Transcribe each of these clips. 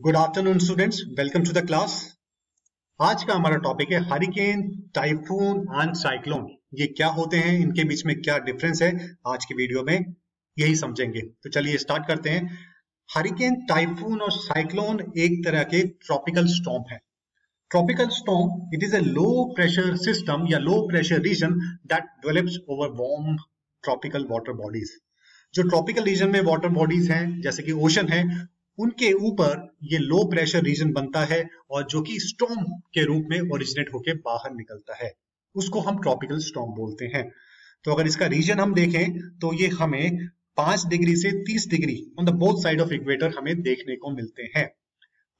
Good afternoon students, welcome to the class. आज का हमारा टॉपिक है हरिकेन, टाइफून एंड साइक्लोन। ये क्या होते हैं, इनके बीच में क्या डिफरेंस है, आज की वीडियो में यही समझेंगे। तो चलिए स्टार्ट करते हैं। हरिकेन, टाइफून और साइक्लोन एक तरह के ट्रॉपिकल स्टॉर्म है। Tropical storm it is a low pressure system या low pressure region that develops over warm tropical water bodies. जो ट्रॉपिकल रीजन में वाटर बॉडीज हैं जैसे कि ओशन है, उनके ऊपर ये लो प्रेशर रीजन बनता है और जो कि स्टॉर्म के रूप में ओरिजिनेट होकर बाहर निकलता है, उसको हम ट्रॉपिकल स्टॉर्म बोलते हैं। तो अगर इसका रीजन हम देखें तो ये हमें 5 डिग्री से 30 degree on the both side of equator हमें देखने को मिलते हैं।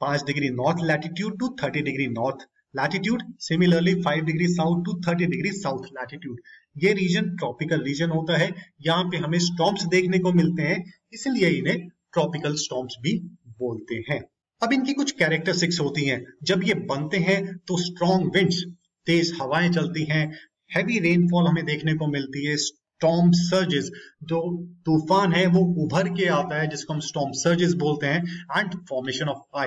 5 degree north latitude to 30 degree north latitude, similarly 5 degree south to 30 degree south latitude. ये रीजन ट्रॉपिकल रीजन होता है। यहाँ पे हमें स्टॉर्म्स देखने को मिलते हैं, इसलिए इन्हें ट्रॉपिकल स्टॉर्म्स भी बोलते हैं। अब इनकी कुछ कैरेक्टरिस्टिक्स होती हैं। जब ये बनते हैं तो स्ट्रॉन्ग विंड्स, तेज हवाएं चलती हैं, हैवी रेनफॉल हमें देखने को मिलती है, स्टॉर्म सर्जेस, जो तूफान है वो उभर के आता है जिसको हम स्टॉर्म सर्जेस बोलते हैं, and formation of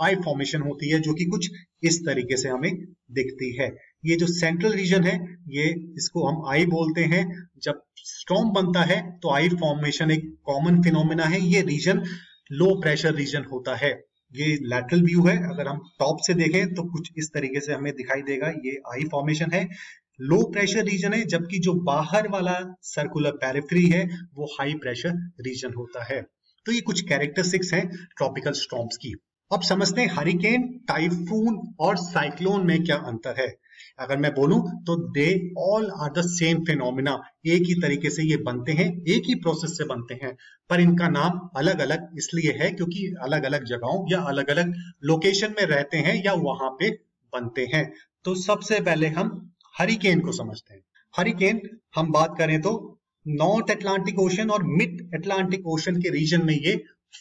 I formation होती है जो कि कुछ इस तरीके से हमें दिखती है। ये जो सेंट्रल रीजन है, ये इसको हम आई बोलते हैं। जब स्टॉर्म बनता है तो आई फॉर्मेशन एक कॉमन फिनोमेना है। ये रीजन लो प्रेशर रीजन होता है। ये लैटरल व्यू है, अगर हम टॉप से देखें तो कुछ इस तरीके से हमें दिखाई देगा। ये आई फॉर्मेशन है, लो प्रेशर रीजन है, जबकि जो बाहर वाला सर्कुलर पेरिफेरी है वो हाई प्रेशर रीजन होता है। तो ये कुछ कैरेक्टरिस्टिक्स हैं ट्रॉपिकल स्टॉर्म्स की। अब समझते हैं हरिकेन, टाइफून और साइक्लोन में क्या अंतर है। अगर मैं बोलूं तो they all are the same phenomena, एक ही तरीके से ये बनते हैं, एक ही प्रोसेस से बनते हैं, पर इनका नाम अलग अलग इसलिए है क्योंकि अलग अलग जगहों या अलग अलग लोकेशन में रहते हैं या वहां पे बनते हैं। तो सबसे पहले हम हरिकेन को समझते हैं। हरिकेन हम बात करें तो नॉर्थ अटलांटिक ओशन और मिड अटलांटिक ओशन के रीजन में ये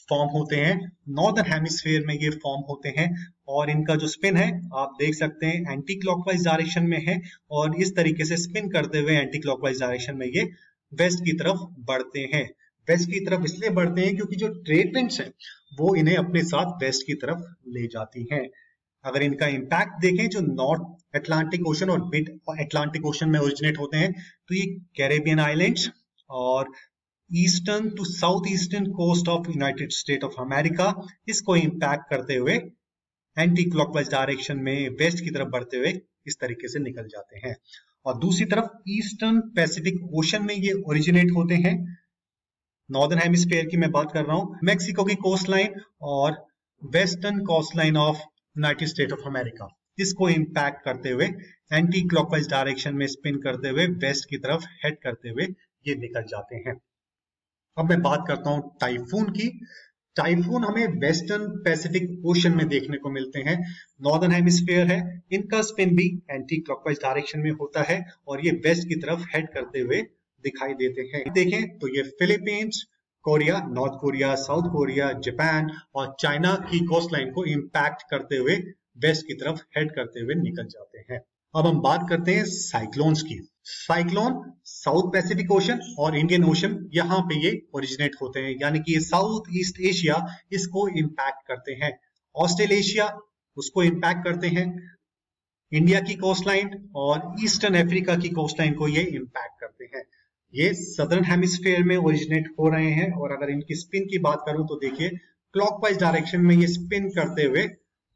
फॉर्म होते हैं। नॉर्दर्न हेमिस्फीयर में ये फॉर्म होते हैं और इनका जो स्पिन है आप देख सकते हैं एंटी क्लॉकवाइज डायरेक्शन में है, और इस तरीके से स्पिन करते हुए एंटी क्लॉकवाइज डायरेक्शन में ये वेस्ट की तरफ बढ़ते हैं। वेस्ट की तरफ इसलिए बढ़ते हैं क्योंकि जो ट्रेड विंड्स हैं वो इन्हें अपने साथ वेस्ट की तरफ ले जाती हैं। अगर इनका इंपैक्ट देखें, जो नॉर्थ अटलांटिक ओशन और मिड अटलांटिक ओशन में ओरिजिनेट होते हैं, तो ये कैरेबियन आइलैंड्स और eastern to south eastern coast of United State of America, इसको इंपैक्ट करते हुए एंटी क्लॉकवाइज डायरेक्शन में वेस्ट की तरफ बढ़ते हुए इस तरीके से निकल जाते हैं। और दूसरी तरफ ईस्टर्न पैसिफिक ओशन में ये ओरिजिनेट होते हैं। नॉर्दर्न हेमिस्फीयर की मैं बात कर रहा हूं, मैक्सिको की कोस्ट लाइन और western coast line of United State of America, इसको इंपैक्ट करते हुए एंटी क्लॉकवाइज डायरेक्शन में स्पिन करते हुए वेस्ट की तरफ हेड करते हुए ये निकल जाते हैं। अब मैं बात करता हूं टाइफून की। टाइफून हमें वेस्टर्न पैसिफिक ओशन में देखने को मिलते हैं। नॉर्दर्न हेमिस्फीयर है, इनका स्पिन भी एंटी क्लॉकवाइज डायरेक्शन में होता है और ये वेस्ट की तरफ हेड करते हुए दिखाई देते हैं। देखें तो ये Philippines, Korea, north Korea, south Korea, Japan और चाइना की कोस्ट लाइन को इंपैक्ट करते हुए वेस्ट की तरफ हेड करते हुए निकल जाते हैं। अब हम बात करते हैं साइक्लोन्स की। साइक्लोन साउथ पैसिफिक ओशन और इंडियन ओशन, यहाँ पे ये ओरिजिनेट होते हैं, यानी कि ये साउथ ईस्ट एशिया इसको इंपैक्ट करते हैं। ऑस्ट्रेलेशिया उसको इंपैक्ट करते हैं, इंडिया की कोस्ट लाइन और ईस्टर्न अफ्रीका की कोस्ट लाइन को ये इंपैक्ट करते हैं। ये सदर्न हेमिस्फीयर में ओरिजिनेट हो रहे हैं। और अगर इनकी स्पिन की बात करूं तो देखिए क्लॉकवाइज डायरेक्शन में ये स्पिन करते हुए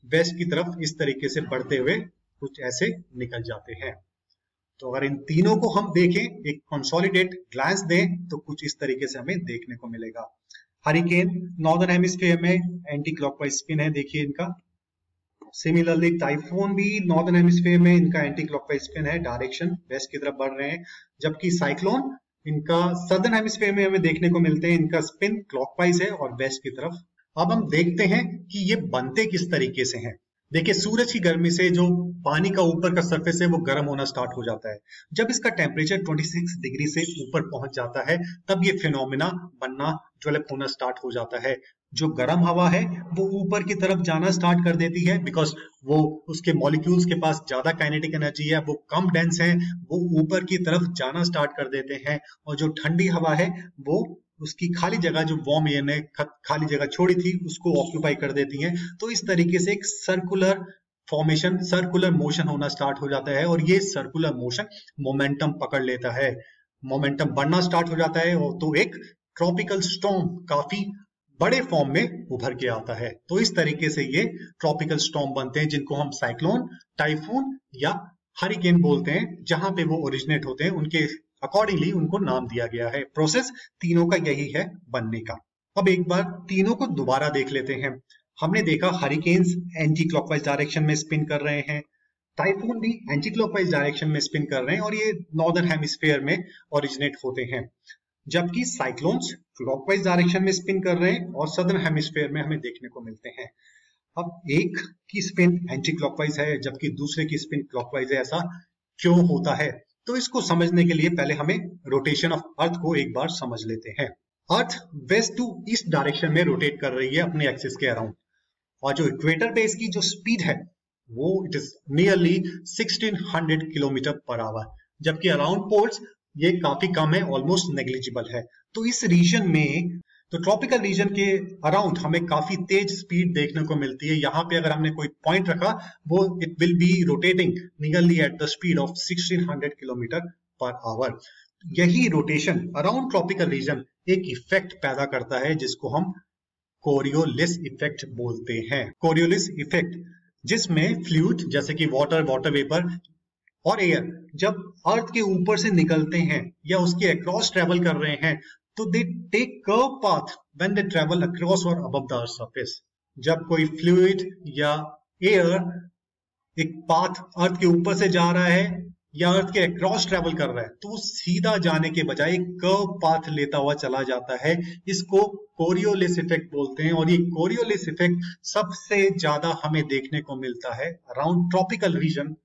वेस्ट की तरफ इस तरीके से बढ़ते हुए कुछ ऐसे निकल जाते हैं। तो अगर इन तीनों को हम देखें, एक कंसोलिडेट ग्लांस दें, तो कुछ इस तरीके से हमें देखने को मिलेगा। हरिकेन नॉर्दर्न हेमिस्फीयर में एंटी क्लॉकवाइज स्पिन है, देखिए इनका। सिमिलरली टाइफून भी नॉर्दर्न हेमिस्फीयर में इनका एंटी क्लॉकवाइज स्पिन है, डायरेक्शन वेस्ट की तरफ बढ़ रहे हैं। जबकि साइक्लोन इनका सदर्न हेमिस्फीयर में हमें देखने को मिलते हैं, इनका स्पिन क्लॉकवाइज है और वेस्ट की तरफ। अब हम देखते हैं कि ये बनते किस तरीके से हैं। देखिए सूरज की गर्मी से जो पानी का ऊपर का सरफेस है वो गर्म होना स्टार्ट हो जाता है। जब इसका टेम्परेचर 26 डिग्री से ऊपर पहुंच जाता है तब ये फिनोमिना बनना, डेवलप होना स्टार्ट हो जाता है। जो गर्म हवा है वो ऊपर की तरफ जाना स्टार्ट कर देती है, बिकॉज वो उसके मॉलिक्यूल्स के पास ज्यादा काइनेटिक एनर्जी है, वो कम डेंस है, वो ऊपर की तरफ जाना स्टार्ट कर देते हैं। और जो ठंडी हवा है वो उसकी खाली जगह जो वार्म एयर ने खाली जगह छोड़ी थी उसको ऑक्यूपाई कर देती हैं। तो इस तरीके से एक सर्कुलर फॉर्मेशन, सर्कुलर मोशन होना स्टार्ट हो जाता है और ये सर्कुलर मोशन मोमेंटम पकड़ लेता है, मोमेंटम बढ़ना स्टार्ट हो जाता है और तो एक ट्रॉपिकल स्टॉर्म काफी बड़े फॉर्म में उभर के आता है। तो इस तरीके से ये ट्रॉपिकल स्टॉर्म बनते हैं जिनको हम साइक्लोन, टाइफून या हरिकेन बोलते हैं। जहां पे वो ओरिजिनेट होते हैं उनके अकॉर्डिंगली उनको नाम दिया गया है। प्रोसेस तीनों का यही है बनने का। अब एक बार तीनों को दोबारा देख लेते हैं। हमने देखा हरिकेन्स एंटी क्लॉकवाइज डायरेक्शन में स्पिन कर रहे हैं, टाइफून भी एंटी क्लॉकवाइज डायरेक्शन में स्पिन कर रहे हैं और ये नॉर्दर्न हेमिस्फीयर में ओरिजिनेट होते हैं, जबकि साइक्लोन्स क्लॉकवाइज डायरेक्शन में स्पिन कर रहे हैं और सदर्न हेमिस्फीयर में हमें देखने को मिलते हैं। अब एक की स्पिन एंटी क्लॉकवाइज है जबकि दूसरे की स्पिन क्लॉकवाइज है, ऐसा क्यों होता है? तो इसको समझने के लिए पहले हमें रोटेशन ऑफ अर्थ को एक बार समझ लेते हैं। अर्थ वेस्ट टू ईस्ट डायरेक्शन में रोटेट कर रही है अपने एक्सिस के अराउंड और जो इक्वेटर पे इसकी जो स्पीड है वो it is nearly 1600 kilometre per hour, जबकि अराउंड पोल्स ये काफी कम है, ऑलमोस्ट नेग्लिजिबल है। तो इस रीजन में, तो ट्रॉपिकल रीजन के अराउंड हमें काफी तेज स्पीड देखने को मिलती है। यहाँ पे अगर हमने कोई पॉइंट रखा वो it will be rotating nearly at the speed of 1600 kilometre per hour. यही रोटेशन अराउंड ट्रॉपिकल रीजन एक इफेक्ट पैदा करता है जिसको हम कोरियोलिस इफेक्ट बोलते हैं। कोरियोलिस इफेक्ट जिसमें फ्लूइड जैसे कि वाटर, वाटर वेपर और एयर जब अर्थ के ऊपर से निकलते हैं या उसके अक्रॉस ट्रेवल कर रहे हैं तो they take curve path when they travel across और अबव द अर्थ सरफेस। जब कोई फ्लूइड या एयर एक पाथ अर्थ के ऊपर से जा रहा है या अर्थ के अक्रॉस ट्रेवल कर रहा है तो सीधा जाने के बजाय कर्व पाथ लेता हुआ चला जाता है। इसको कोरियोलिस इफेक्ट बोलते हैं और ये कोरियोलिस इफेक्ट सबसे ज्यादा हमें देखने को मिलता है around tropical region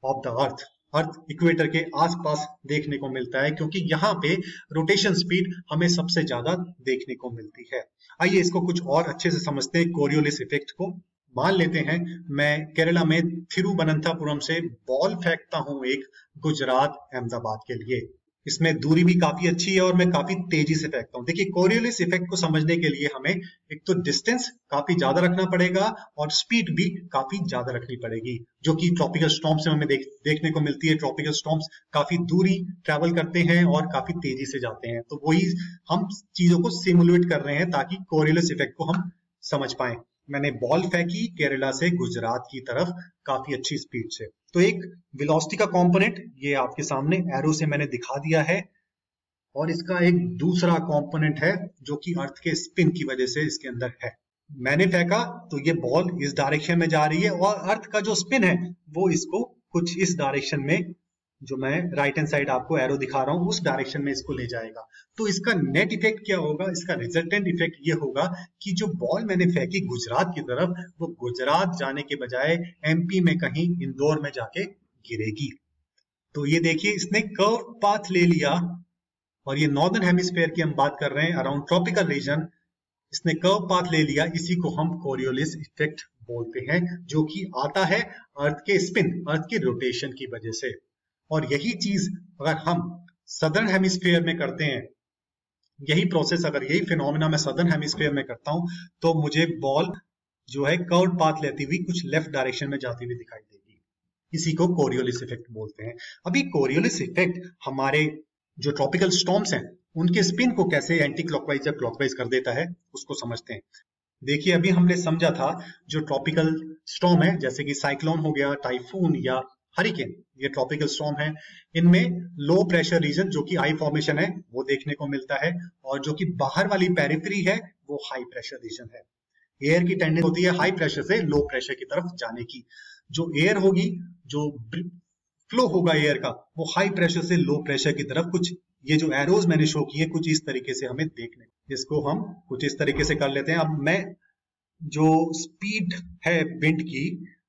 of the earth, earth equator के आसपास देखने को मिलता है, क्योंकि यहाँ पे रोटेशन स्पीड हमें सबसे ज्यादा देखने को मिलती है। आइए इसको कुछ और अच्छे से समझते हैं कोरियोलिस इफेक्ट को। मान लेते हैं मैं केरला में थिरुवनंतपुरम से बॉल फेंकता हूं एक गुजरात अहमदाबाद के लिए। इसमें दूरी भी काफी अच्छी है और मैं काफी तेजी से फेंकता हूं। देखिए कोरियोलिस इफेक्ट को समझने के लिए हमें एक तो डिस्टेंस काफी ज्यादा रखना पड़ेगा और स्पीड भी काफी ज्यादा रखनी पड़ेगी, जो कि ट्रॉपिकल स्टॉर्म्स में हमें देखने को मिलती है। ट्रॉपिकल स्टॉर्म्स काफी दूरी ट्रेवल करते हैं और काफी तेजी से जाते हैं, तो वही हम चीजों को सिमुलेट कर रहे हैं ताकि कोरियोलिस इफेक्ट को हम समझ पाए। मैंने बॉल फेंकी केरला से गुजरात की तरफ काफी अच्छी स्पीड से, तो एक वेलोसिटी का कंपोनेंट ये आपके सामने एरो से मैंने दिखा दिया है और इसका एक दूसरा कंपोनेंट है जो कि अर्थ के स्पिन की वजह से इसके अंदर है। मैंने फेंका तो ये बॉल इस डायरेक्शन में जा रही है और अर्थ का जो स्पिन है वो इसको कुछ इस डायरेक्शन में, जो मैं राइट हैंड साइड आपको एरो दिखा रहा हूं, उस डायरेक्शन में इसको ले जाएगा। तो इसका नेट इफेक्ट क्या होगा? इसका रिजल्टेंट इफेक्ट ये होगा कि जो बॉल मैंने फेंकी गुजरात की तरफ वो गुजरात जाने के बजाय एमपी में कहीं इंदौर में जाके गिरेगी। तो ये देखिए इसने कर्व पाथ ले लिया और ये नॉर्दर्न हेमिस्फीयर की हम बात कर रहे हैं, अराउंड ट्रॉपिकल रीजन, इसने कर्व पाथ ले लिया। इसी को हम कोरियोलिस इफेक्ट बोलते हैं, जो कि आता है अर्थ के स्पिन, अर्थ की रोटेशन की वजह से। और यही चीज अगर हम सदर्न हेमिस्फीयर में करते हैं, यही प्रोसेस अगर यही फिनोमेना मैं सदर्न हेमिस्फीयर में करता हूं तो मुझे बॉल जो है कर्व पाथ लेती हुई कुछ लेफ्ट डायरेक्शन में जाती हुई दिखाई देगी। इसी को कोरियोलिस इफेक्ट बोलते हैं। अभी कोरियोलिस इफेक्ट हमारे जो ट्रॉपिकल स्टॉर्म्स हैं उनके स्पिन को कैसे एंटी क्लॉकवाइज या क्लॉकवाइज कर देता है उसको समझते हैं। देखिए अभी हमने समझा था जो ट्रॉपिकल स्टॉर्म है जैसे कि साइक्लोन हो गया, टाइफून या हरिकेन, ये ट्रॉपिकल स्टॉर्म है। इनमें लो प्रेशर रीजन जो कि आई फॉर्मेशन है वो देखने को मिलता है और जो कि बाहर वाली पेरिफेरी है वो हाई प्रेशर रीजन है। एयर की टेंडेंसी होती है हाई प्रेशर से लो प्रेशर की तरफ जाने की। जो एयर होगी, जो फ्लो होगा एयर का, वो हाई प्रेशर से लो प्रेशर की तरफ, कुछ ये जो एरोज मैंने शो किए कुछ इस तरीके से हमें देखने, इसको हम कुछ इस तरीके से कर लेते हैं। अब मैं जो स्पीड है विंड की,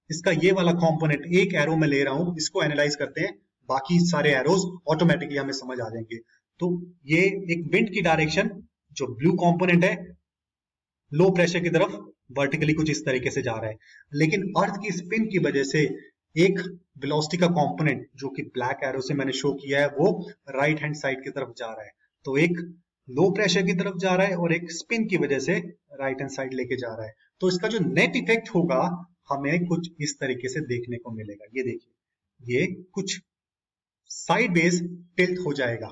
इसका ये वाला कंपोनेंट एक एरो में ले रहा हूं, इसको एनालाइज करते हैं, बाकी सारे एरोज ऑटोमेटिकली हमें समझ आ जाएंगे। तो ये एक विंड की डायरेक्शन जो ब्लू कंपोनेंट है लो प्रेशर की तरफ वर्टिकली कुछ इस तरीके से जा रहा है, लेकिन अर्थ की स्पिन की वजह से एक वेलोसिटी का कंपोनेंट जो कि ब्लैक एरो से मैंने शो किया है वो राइट हैंड साइड की तरफ जा रहा है। तो एक लो प्रेशर की तरफ जा रहा है और एक स्पिन की वजह से राइट हैंड साइड लेके जा रहा है। तो इसका जो नेट इफेक्ट होगा हमें कुछ इस तरीके से देखने को मिलेगा। ये देखिए, ये कुछ साइड बेस टिल्ट हो जाएगा,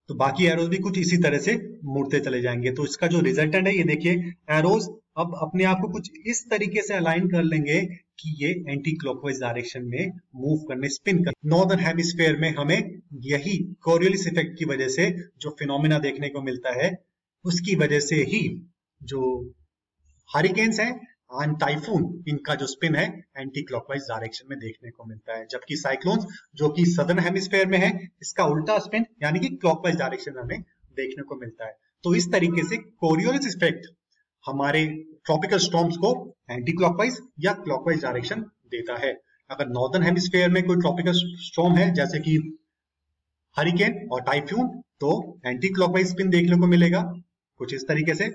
तो बाकी एरोज भी कुछ इसी तरह से मुड़ते चले जाएंगे। तो इसका जो रिजल्टेंट है, ये देखिए एरोज अब अपने आप को कुछ इस तरीके से अलाइन कर लेंगे कि ये एंटी क्लॉकवाइज डायरेक्शन में मूव करने, स्पिन कर। नॉर्दर्न हेमिस्फीयर में हमें यही कोरियोलिस इफेक्ट की वजह से जो फिनोमिना देखने को मिलता है, उसकी वजह से ही जो हरिकेन्स हैं एंड टाइफून, इनका जो स्पिन है एंटी क्लॉकवाइज डायरेक्शन में देखने को मिलता है। जबकि साइक्लोन्स जो कि सदर्न हेमिस्फीयर में है, इसका उल्टा स्पिन यानी कि क्लॉकवाइज डायरेक्शन में हमें देखने को मिलता है। तो इस तरीके से कोरियोलिस इफेक्ट हमारे ट्रॉपिकल स्टॉर्म्स को एंटी क्लॉकवाइज या क्लॉकवाइज डायरेक्शन देता है। अगर नॉर्दर्न हेमिस्फीयर में कोई ट्रॉपिकल स्टॉर्म है जैसे कि हरिकेन और टाइफून, तो एंटी क्लॉकवाइज स्पिन देखने को मिलेगा कुछ इस तरीके से।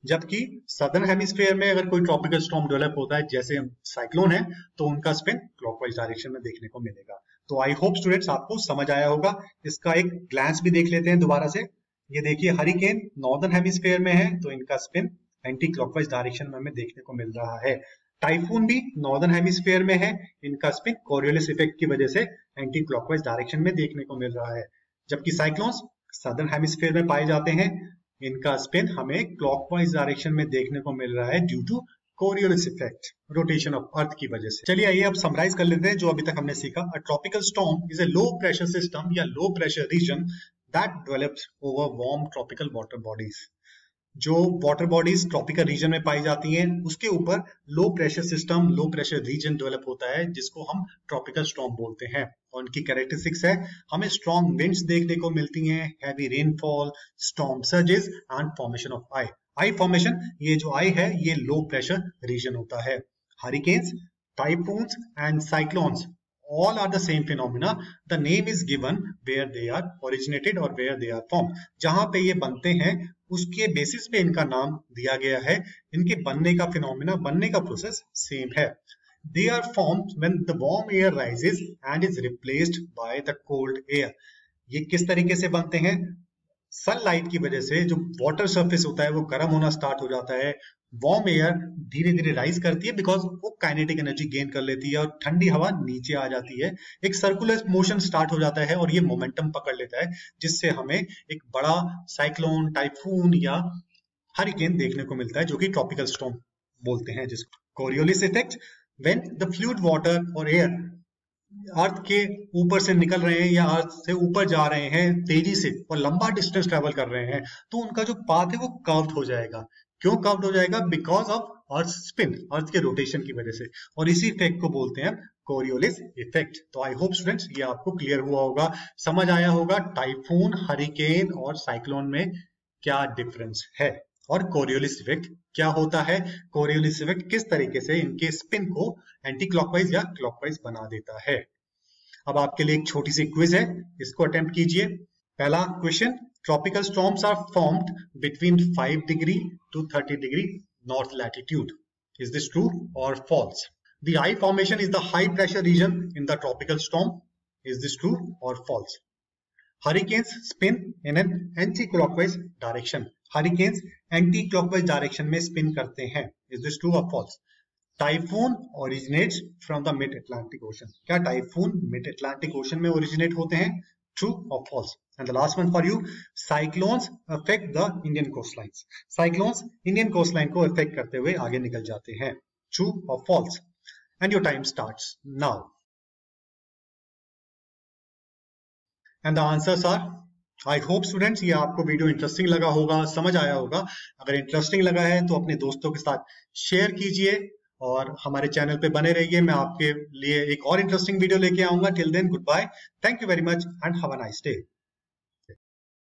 जबकि सदर्न हेमिस्फीयर में अगर कोई ट्रॉपिकल स्टॉर्म डेवलप होता है जैसे साइक्लोन है, तो उनका स्पिन क्लॉकवाइज डायरेक्शन में देखने को मिलेगा। तो आई होप स्टूडेंट्स आपको समझ आया होगा। इसका एक ग्लांस भी देख लेते हैं दोबारा से। ये देखिए, हरिकेन नॉर्दर्न हेमिस्फीयर में है तो इनका स्पिन एंटी क्लॉकवाइज डायरेक्शन में हमें देखने को मिल रहा है। टाइफून भी नॉर्दर्न हेमिस्फीयर में है, इनका स्पिन कोरियोलिस इफेक्ट की वजह से एंटी क्लॉकवाइज डायरेक्शन में देखने को मिल रहा है। जबकि साइक्लोन्स सदर्न हेमिस्फीयर में पाए जाते हैं, इनका स्पिन हमें क्लॉकवाइज डायरेक्शन में देखने को मिल रहा है due to Coriolis effect, rotation of earth की वजह से। चलिए आइए अब समराइज कर लेते हैं जो अभी तक हमने सीखा। A tropical storm is a low pressure system या low pressure region that develops over warm tropical water bodies. जो वाटर बॉडीज ट्रॉपिकल रीजन में पाई जाती हैं, उसके ऊपर low pressure system, low pressure region develop होता है, जिसको हम ट्रॉपिकल स्टॉर्म बोलते हैं। और उनकी कैरेक्टरिस्टिक्स है, हमें स्ट्रॉन्ग विंड्स देखने को मिलती हैं, heavy rainfall, storm surges and formation of I. I formation, ये जो आई है ये लो प्रेशर रीजन होता है। Hurricanes, typhoons and cyclones all are the same phenomena. The name is given where they are originated or where they are formed. जहां पे ये बनते हैं उसके बेसिस पे इनका नाम दिया गया है। इनके बनने का फिनोमिना, बनने का प्रोसेस सेम है। They are formed when the warm air rises and is replaced by the cold air. ये किस तरीके से बनते हैं? सनलाइट की वजह से जो वाटर सरफेस होता है वो गर्म होना स्टार्ट हो जाता है। वार्म एयर धीरे धीरे राइज करती है बिकॉज वो काइनेटिक एनर्जी गेन कर लेती है और ठंडी हवा नीचे आ जाती है। एक सर्कुलर मोशन स्टार्ट हो जाता है और ये मोमेंटम पकड़ लेता है, जिससे हमें एक बड़ा साइक्लोन, टाइफून या हरिकेन देखने को मिलता है, जो कि ट्रॉपिकल स्टॉर्म बोलते हैं जिसको। Coriolis effect, when the fluid water और एयर अर्थ के ऊपर से निकल रहे हैं या अर्थ से ऊपर जा रहे हैं तेजी से और लंबा डिस्टेंस ट्रेवल कर रहे हैं, तो उनका जो पाथ है वो कर्व्ड हो जाएगा। क्यों कर्व्ड हो जाएगा? बिकॉज ऑफ अर्थ स्पिन, अर्थ के रोटेशन की वजह से। और इसी इफेक्ट को बोलते हैं कोरियोलिस इफेक्ट। तो आई होप स्टूडेंट्स ये आपको क्लियर हुआ होगा, समझ आया होगा टाइफून, हरिकेन और साइक्लोन में क्या डिफरेंस है और कोरियोलिस इफेक्ट क्या होता है। कोरियोलिस इफेक्ट किस तरीके से इनके स्पिन को एंटी क्लॉकवाइज या क्लॉकवाइज बना देता है। अब आपके लिए एक छोटी सी क्विज है, इसको अटेम्प्ट कीजिए। पहला question, tropical storms are formed between 5 degree to 30 degree north latitude. Is this true or false? The eye formation is the high pressure region in the tropical storm. Is this true or false? Hurricanes spin in an anti-clockwise direction. Hurricanes anti-clockwise direction में spin करते हैं. Is this true or false? Typhoon originates from the mid-Atlantic Ocean. क्या typhoon mid-Atlantic Ocean में originate होते हैं? True or false? And the last one for you, cyclones affect the Indian coastlines. Cyclones Indian coastline को affect करते हुए आगे निकल जाते हैं. True or false? And your time starts now. And the answers are, I hope students ये आपको video interesting लगा होगा, समझ आया होगा। अगर इंटरेस्टिंग लगा है तो अपने दोस्तों के साथ शेयर कीजिए और हमारे चैनल पे बने रहिए। मैं आपके लिए एक और इंटरेस्टिंग वीडियो लेके आऊंगा। Till then good bye, thank you very much and have a nice day.